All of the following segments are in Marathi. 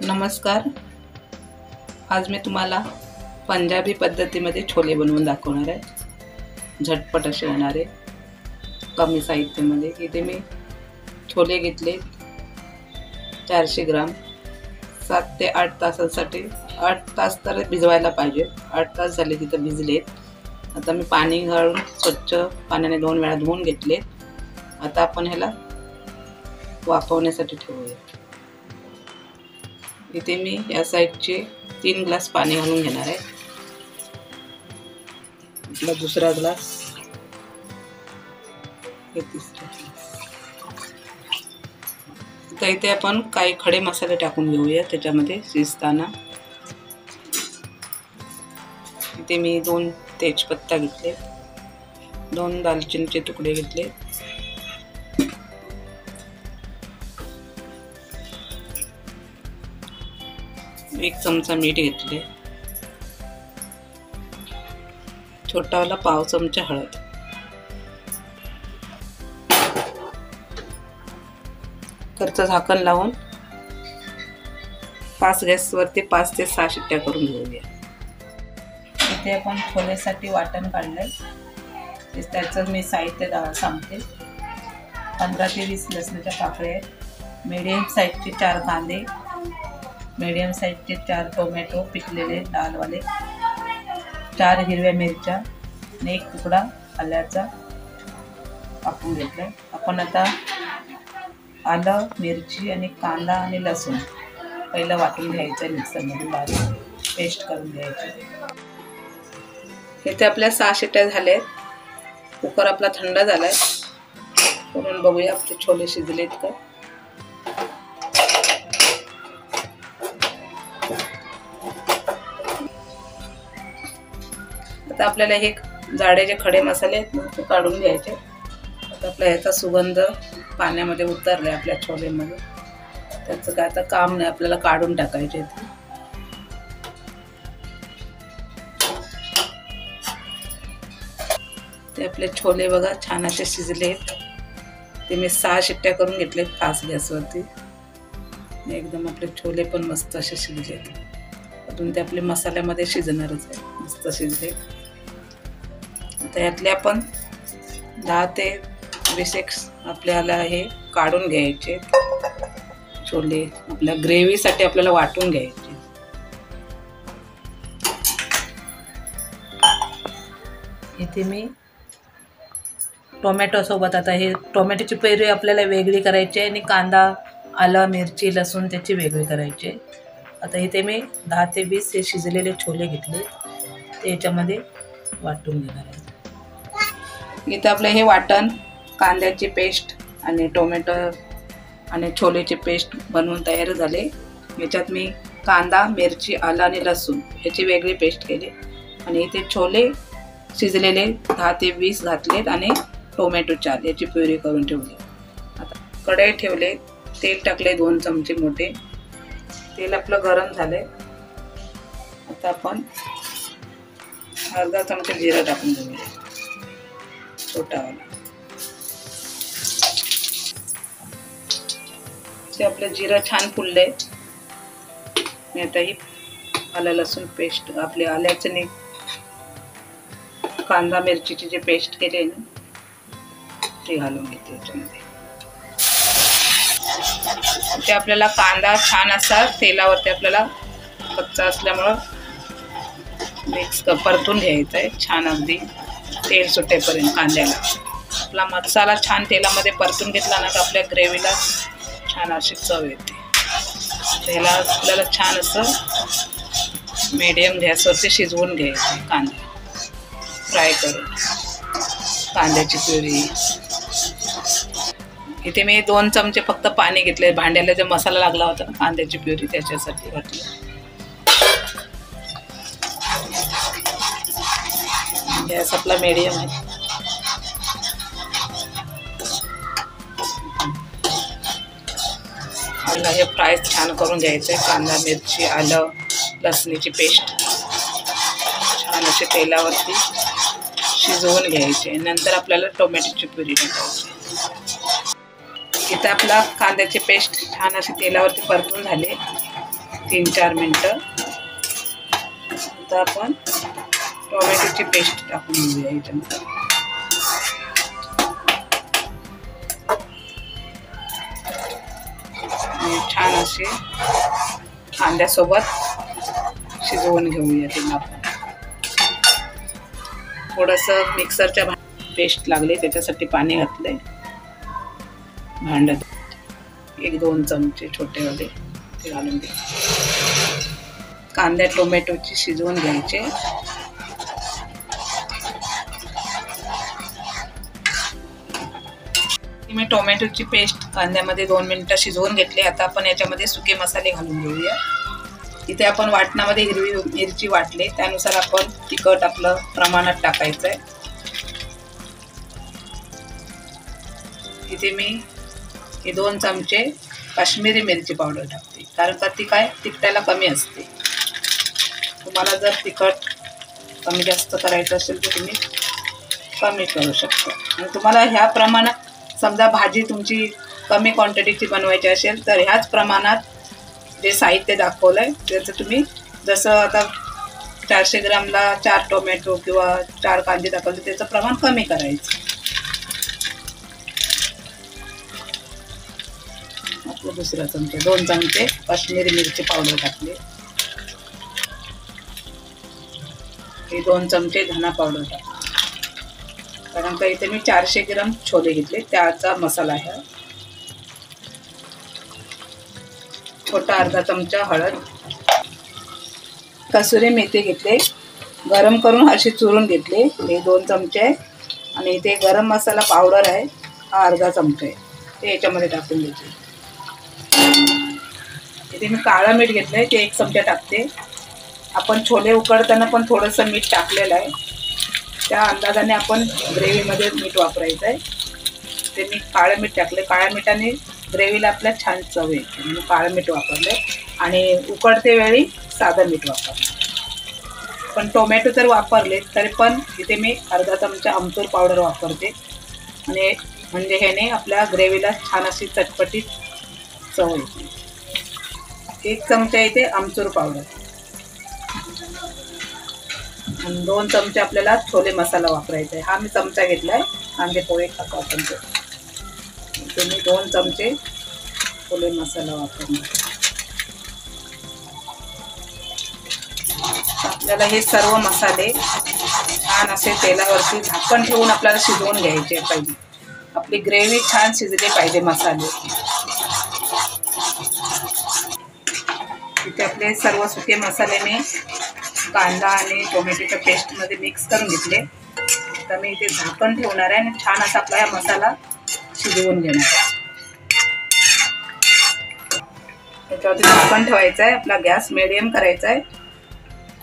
नमस्कार. आज मी तुम्हाला पंजाबी पद्धतीमध्ये छोले बनवून दाखवणार आहे. झटपट असे होणारे, कमी साहित्यामध्ये. इथे मी छोले घेतले 400 ग्राम. 7 ते 8 तासासाठी, 8 तास तर भिजवायला पाहिजे. 8 तास झाले तिथं भिजलेत. आता मी पाणी घालून स्वच्छ पाण्याने 2 वेळा धुवून घेतले. आता आपण ह्याला वाफवण्यासाठी ठेवूया. इथे मी या साईडचे 3 ग्लास पाणी घालून घेणार आहे. आपला दुसरा ग्लास, हे तिसरा ग्लास. आता इथे आपण काही खडे मसाले टाकून घेऊया त्याच्यामध्ये शिजताना. इथे मी 2 तेजपत्ता घेतले, 2 दालचिनीचे तुकडे घेतले, 1 चमचा मीठ घेतले, छोटावाला पाव चमचा हळद. कुकरचं झाकण लावून गॅसवरती 5 ते 6 शिट्ट्या करून घेऊया. इथे आपण छोलेसाठी वाटण काढलंय. त्याचं मी साहित्य सांगते. 15 ते 20 लसणाच्या पाकळ्या, मीडियम साईजचे 4 कांदे, मीडियम साईजचे 4 टोमॅटो पिकलेले लालवाले, 4 हिरव्या मिरच्या आणि 1 तुकडा आल्याचा कापून घेतलाय. आपण आता आलं, मिरची आणि कांदा आणि लसूण पहिलं वाटून घ्यायचं, मिक्सरमध्ये बारीक पेस्ट करून घ्यायची. इथे आपल्या 6 शिट्ट्या झाल्या. कुकर आपला थंड झालाय. करून बघूया आपले छोले शिजलेत का. आता आपल्याला हे जाडे जे खडे मसाले आहेत ना ते काढून घ्यायचे. आता आपला ह्याचा सुगंध पाण्यामध्ये उतरलाय आपल्या छोलेमध्ये. त्याचं काय आता काम नाही, आपल्याला काढून टाकायचे. ते आपले छोले बघा छान असे शिजलेत. ते मी 6 शिट्ट्या करून घेतलेत फास्ट गॅसवरती. एकदम आपले छोले पण मस्त असे शिजलेत. अजून ते आपले मसाल्यामध्ये शिजणारच आहे, मस्त शिजले. आता यातले आपण 10 ते 20 आपल्याला हे काढून घ्यायचे छोले. आपल्या ग्रेव्हीसाठी आपल्याला वाटून घ्यायचे. इथे मी टोमॅटो सोबत, आता हे टोमॅटोची प्युरी आपल्याला वेगळी करायची आणि कांदा, आलं, मिरची, लसूण त्याची वेगळी करायची. आता इथे मी 10 ते 20 हे शिजलेले छोले घेतले, ते याच्यामध्ये वाटून घेणार आहे. इथं आपलं हे वाटण, कांद्याची पेस्ट आणि टोमॅटो आणि छोलेची पेस्ट बनवून तयार झाले. याच्यात मी कांदा, मिरची, आलं आणि लसूण याची वेगळी पेस्ट केली आणि इथे छोले शिजलेले 10 ते 20 घातलेत आणि टोमॅटो 4 याची प्युरी करून ठेवली. आता कढई ठेवले, तेल टाकले 2 चमचे मोठे. तेल आपलं गरम झालंय. आता आपण अर्धा चमचा जिरं टाकून घेऊया, छोटावाला. ते आपलं जिरं छान फुललंय. मी आता ही आलं लसूण पेस्ट, आपले आल्याचं आणि कांदा मिरचीची जे पेस्ट केले ना ते घालून घेते याच्यामध्ये. ते आपल्याला कांदा छान असा तेलावरती आपल्याला कच्चा असल्यामुळं मिक्स परतून घ्यायचं आहे छान, अगदी तेल सुटेपर्यंत कांद्याला. आपला मसाला छान तेलामध्ये परतून घेतला ना तर आपल्या ग्रेव्हीला छान अशी चव येते. त्याला आपल्याला छान असं मीडियम गॅसवरती शिजवून घ्यायचं कांदा फ्राय करून. कांद्याची प्युरी इथे मी 2 चमचे फक्त पाणी घेतले. भांड्याला जो मसाला लागला होता ना कांद्याची प्युरी त्याच्यासाठी घातली. गॅस आपला मीडियम आहे. मला हे फ्राय छान करून घ्यायचं आहे. कांदा, मिरची, आलं, लसणीची पेस्ट छान अशी तेलावरती शिजवून घ्यायचे. नंतर आपल्याला टोमॅटोची प्युरी टाकायची. इथं आपला कांद्याची पेस्ट छान अशी तेलावरती परतून झाले. 3-4 मिनटं. आता आपण टोमॅटोची पेस्ट टाकून घेऊया याच्यामध्ये. छान असे कांद्यासोबत शिजवून घेऊया तिला. आपण थोडंसं मिक्सरच्या पेस्ट लागले त्याच्यासाठी पाणी घातलंय भांड्यात. 1-2 चमचे छोटेवाले ते घालून घे. कांद्या टोमॅटोची शिजवून घ्यायचे. मी टोमॅटोची पेस्ट कांद्यामध्ये 2 मिनिटं शिजवून घेतली. आता आपण याच्यामध्ये सुके मसाले घालून घेऊया. इथे आपण वाटणामध्ये हिरवी मिरची वाटली, त्यानुसार आपण तिखट आपलं प्रमाणात टाकायचं आहे. इथे मी 2 चमचे काश्मीरी मिरची पावडर टाकते, कारण का ती काय तिखटाला कमी असते. तुम्हाला जर तिखट कमी जास्त करायचं असेल तर तुम्ही कमी करू शकता. आणि तुम्हाला ह्या प्रमाणात समजा भाजी तुमची कमी क्वांटिटीची बनवायची असेल तर ह्याच प्रमाणात जे साहित्य दाखवलं आहे त्याचं तुम्ही जसं आता 400 ग्रामला 4 टोमॅटो किंवा 4 कांदे दाखवले त्याचं प्रमाण कमी करायचं. आपलं दुसरा चमचा 2 चमचे काश्मीरी मिरची पावडर टाकले. हे 2 चमचे धना पावडर टाकले, कारण का इथे मी 400 ग्राम छोले घेतले त्याचा मसाला आहे. छोटा अर्धा चमचा हळद. कसुरी मेथी घेतले, गरम करून अशी चुरून घेतले, हे 2 चमचे. आणि इथे गरम मसाला पावडर आहे, हा अर्धा चमचा आहे, ते याच्यामध्ये टाकून घ्यायचे. इथे मी काळं मीठ घेतलंय, ते 1 चमचा टाकते. आपण छोले उकडताना पण थोडंसं मीठ टाकलेलं आहे, त्या अंदाजाने आपण ग्रेव्हीमध्ये मीठ वापरायचं आहे. ते मी काळं मीठ टाकले. काळ्या मिठाने ग्रेव्हीला आपल्या छान चव येते म्हणून काळं मीठ वापरलं. आणि उकडते वेळी साधं मीठ वापरलं. पण टोमॅटो जर वापरले तरी पण इथे मी अर्धा चमचा आमचूर पावडर वापरते. आणि म्हणजे ह्याने आपल्या ग्रेव्हीला छान अशी चटपटीत चव येते. 1 चमचा इथे आमचूर पावडर आणि 2 चमचे आपल्याला छोले मसाला वापरायचा आहे. हा मी चमचा घेतला आहे, कांदे पोहे खातो आपण ते. मी 2 चमचे छोले मसाला वापरणार. आपल्याला हे सर्व मसाले छान असे तेलावरती झाकण ठेवून आपल्याला शिजवून घ्यायचे पाहिजे. आपली ग्रेव्ही छान शिजली पाहिजे मसाले. इथे आपले सर्व सुके मसाले मी कांदा आणि टोमॅटोच्या पेस्टमध्ये मिक्स करून घेतले. तर मी इथे झाकण ठेवणार आहे आणि छान असा आपला हा मसाला शिजवून घेणार आहे. त्याच्यावरती झाकण ठेवायचं आहे, आपला गॅस मिडियम करायचा आहे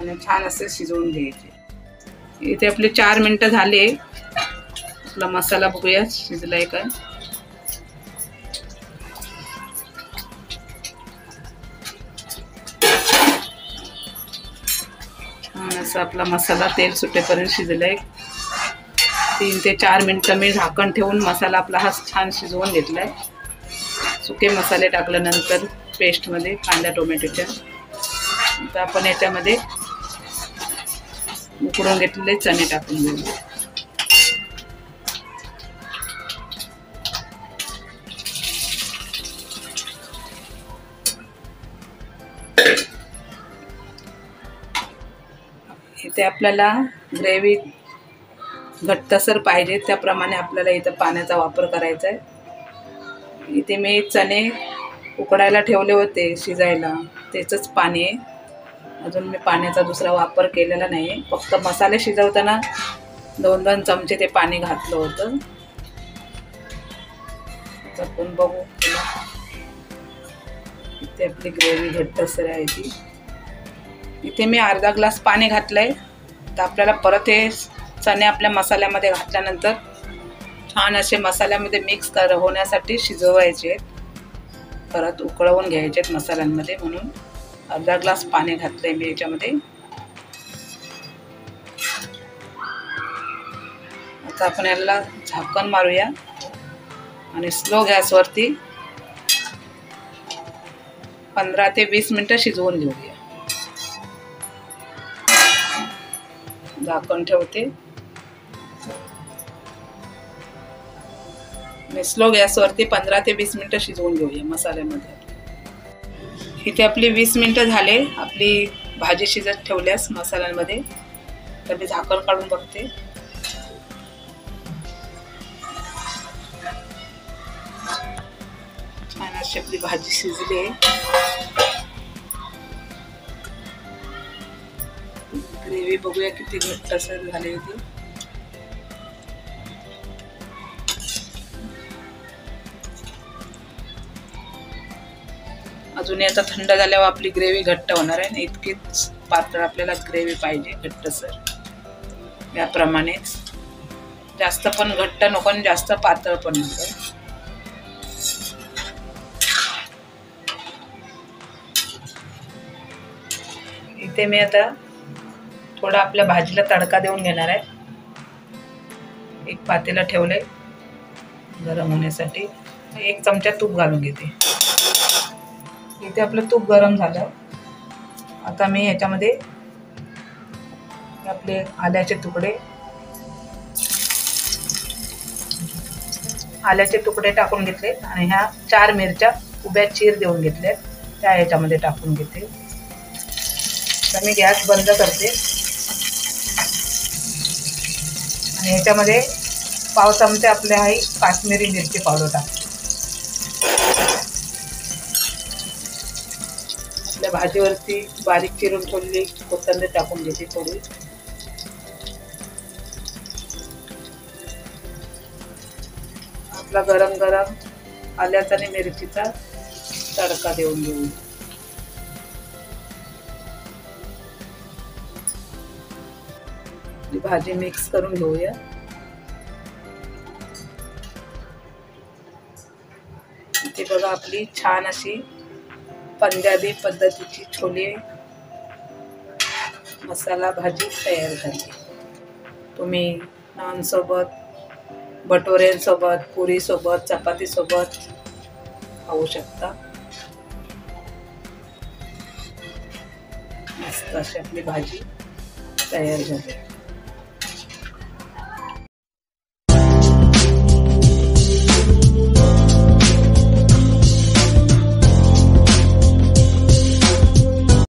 आणि छान असे शिजवून घ्यायचे. इथे आपले 4 मिनिटं झाले. आपला मसाला बघूया शिजलाय काय. छान असा आपला मसाला तेल सुटेपर्यंत शिजलाय. 3 ते 4 मिनिटं मी झाकण ठेवून मसाला आपला हा छान शिजवून घेतलाय. सुके मसाले टाकल्यानंतर पेस्टमध्ये कांदा टोमॅटोच्या. आता आपण याच्यामध्ये उकडून घेतलेले चणे टाकून घेऊ. इथे आपल्याला ग्रेव्ही घट्टसर पाहिजे त्याप्रमाणे आपल्याला इथं पाण्याचा वापर करायचा आहे. इथे मी चणे उकडायला ठेवले होते शिजायला, त्याचंच पाणी आहे. अजून मी पाण्याचा दुसरा वापर केलेला नाही आहे. फक्त मसाले शिजवताना 2-2 चमचे ते पाणी घातलं होतं. आपण बघू. इथे आपली ग्रेव्ही घट्टसर आहे ती. इथे मी अर्धा ग्लास पाणी घातलंय. तर आपल्याला परत हे चणे आपल्या मसाल्यामध्ये घातल्यानंतर छान असे मसाल्यामध्ये मिक्स होण्यासाठी शिजवायचे. परत उकळवून घ्यायचे मसाल्यांमध्ये, म्हणून अर्धा ग्लास पाणी घातलंय मी याच्यामध्ये. आता आपण याला झाकण मारूया आणि स्लो गॅसवरती 15 ते 20 मिनिटं शिजवून घेऊया. झाकण ठेवते. स्लो गॅसवरती 15 ते 20 मिनिटं शिजवून घेऊया मसाल्यामध्ये. इथे आपली 20 मिनिटं झाले. आपली भाजी शिजत ठेवल्यास मसाल्यांमध्ये. तर मी झाकण काढून बघते. छान अशी आपली भाजी शिजली आहे. ग्रेव्ही बघूया किती घट्ट असं झाली होती. अजून आता थंड झाल्यावर आपली ग्रेव्ही घट्ट होणार आहे. इतकीच पातळ आपल्याला ग्रेव्ही पाहिजे, घट्टसर. याप्रमाणेच. जास्त पण घट्ट नको आणि जास्त पातळ पण नको. इथे मी आता थोडा आपल्या भाजीला तडका देऊन घेणार आहे. एक पातेलं ठेवलंय गरम होण्यासाठी. 1 चमचा तूप घालून घेते. इथे आपलं तूप गरम झालं. आता मी याच्यामध्ये आपले आल्याचे तुकडे टाकून घेतले आणि ह्या 4 मिरच्या उभ्या चीर देऊन घेतल्या. त्या याच्यामध्ये टाकून घेते. तर मी गॅस बंद करते आणि याच्यामध्ये पाव चमचे आपल्या आहे काश्मीरी मिरची पावडर टाकते. आपल्या भाजीवरती बारीक चिरून ठेवलेली कोथिंबीर टाकून घेते थोडी. आपला गरम गरम आल्याचा आणि मिरचीचा तडका देऊन घेऊ. भाजी मिक्स करून घेऊया. इथे बघा आपली छान अशी पंजाबी पद्धतीची छोले मसाला भाजी तयार झाली. तुम्ही नानसोबत, भटोऱ्यांसोबत, पुरीसोबत, चपातीसोबत खाऊ शकता. मस्त अशी आपली भाजी तयार झाली.